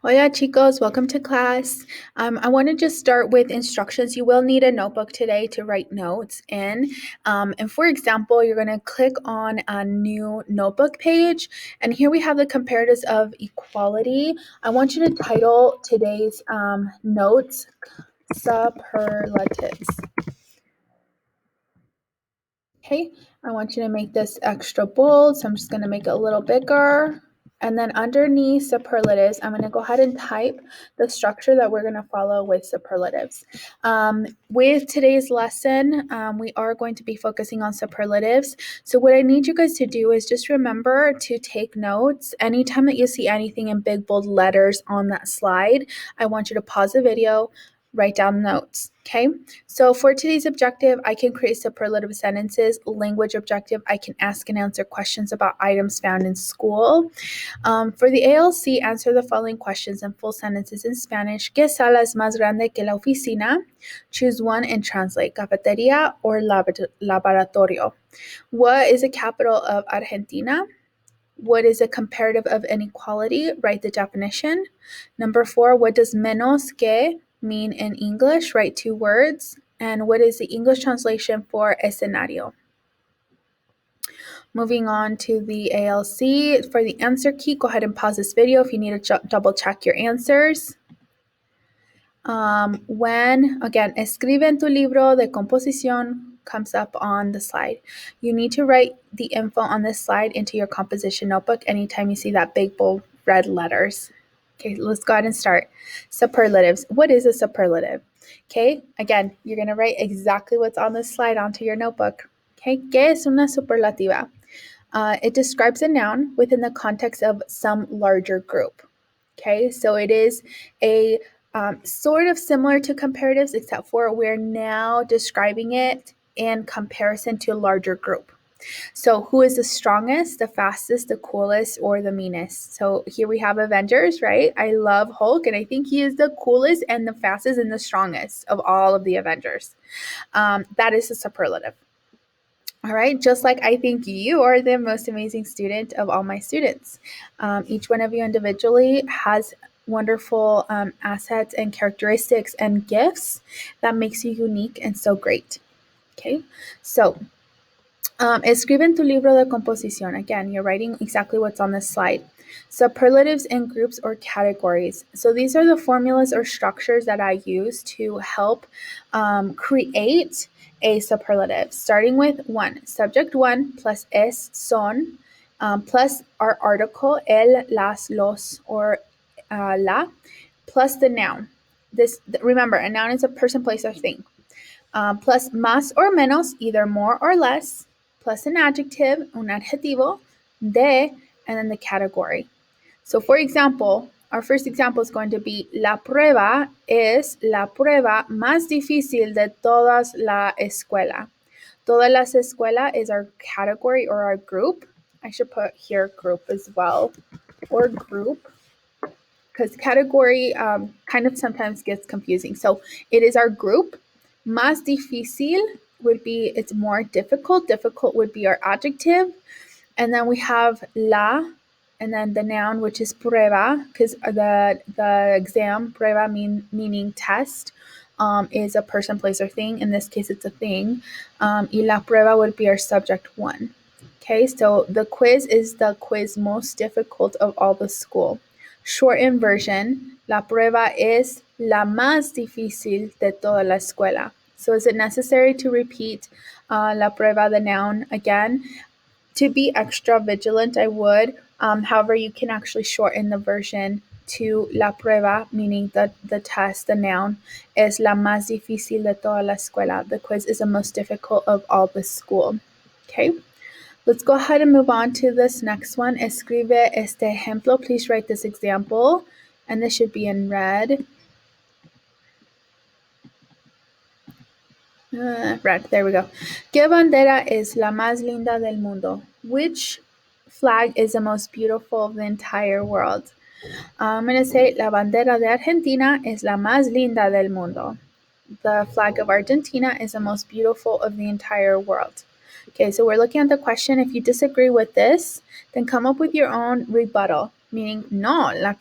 Hola chicos, welcome to class. I want to just start with instructions. You will need a notebook today to write notes in. And for example, you're going to click on a new notebook page. And here we have the comparatives of equality. I want you to title today's notes Superlatives. Okay, I want you to make this extra bold, so I'm just going to make it a little bigger. And then underneath superlatives, I'm going to go ahead and type the structure that we're going to follow with superlatives. With today's lesson, we are going to be focusing on superlatives. So what I need you guys to do is just remember to take notes. Anytime that you see anything in big, bold letters on that slide, I want you to pause the video, write down notes. Okay, so for today's objective, I can create superlative sentences. Language objective, I can ask and answer questions about items found in school. For the ALC, answer the following questions in full sentences in Spanish. ¿Qué sala es más grande que la oficina? Choose one and translate. Cafeteria or laboratorio. What is the capital of Argentina? What is a comparative of inequality? Write the definition. Number 4, what does menos que mean in English? Write 2 words. And what is the English translation for escenario? Moving on to the ALC. For the answer key, go ahead and pause this video if you need to double check your answers. When escribe en tu libro de composición comes up on the slide. You need to write the info on this slide into your composition notebook anytime you see that big bold red letters. Okay, let's go ahead and start. Superlatives. What is a superlative? Okay, again, you're going to write exactly what's on this slide onto your notebook. Okay, ¿qué es una superlativa? It describes a noun within the context of some larger group. Okay, so it is a sort of similar to comparatives, except for we're now describing it in comparison to a larger group. So who is the strongest, the fastest, the coolest, or the meanest? So here we have Avengers, right? I love Hulk, and I think he is the coolest and the fastest and the strongest of all of the Avengers. That is a superlative. All right, just like I think you are the most amazing student of all my students. Each one of you individually has wonderful assets and characteristics and gifts that makes you unique and so great. Okay, so escribe en tu libro de composición. Again, you're writing exactly what's on this slide. Superlatives in groups or categories. So these are the formulas or structures that I use to help create a superlative, starting with 1. Subject 1 plus es, son, plus our article, el, las, los, or la, plus the noun. Remember, a noun is a person, place, or thing. Plus más or menos, either more or less, plus an adjective, un adjetivo, de, and then the category. So for example, our first example is going to be la prueba es la prueba más difícil de todas la escuela. Todas las escuela is our category or our group. I should put here group as well, or group, because category kind of sometimes gets confusing. So it is our group. Más difícil would be it's more difficult. Difficult would be our adjective. And then we have la, and then the noun, which is prueba, because the exam, prueba meaning test, is a person, place, or thing. In this case, it's a thing. Y la prueba would be our subject 1. Okay, so the quiz is the quiz most difficult of all the school. Shortened version, la prueba es la más difícil de toda la escuela. So is it necessary to repeat la prueba, the noun, again? To be extra vigilant, I would. However, you can actually shorten the version to la prueba, meaning the test, the noun, es la más difícil de toda la escuela. The quiz is the most difficult of all the school. Okay, let's go ahead and move on to this next one. Escribe este ejemplo. Please write this example, and this should be in red. Red, there we go. ¿Qué bandera es la más linda del mundo? Which flag is the most beautiful of the entire world? I'm going to say la bandera de Argentina es la más linda del mundo. The flag of Argentina is the most beautiful of the entire world. Okay, so we're looking at the question. If you disagree with this, then come up with your own rebuttal, meaning no, la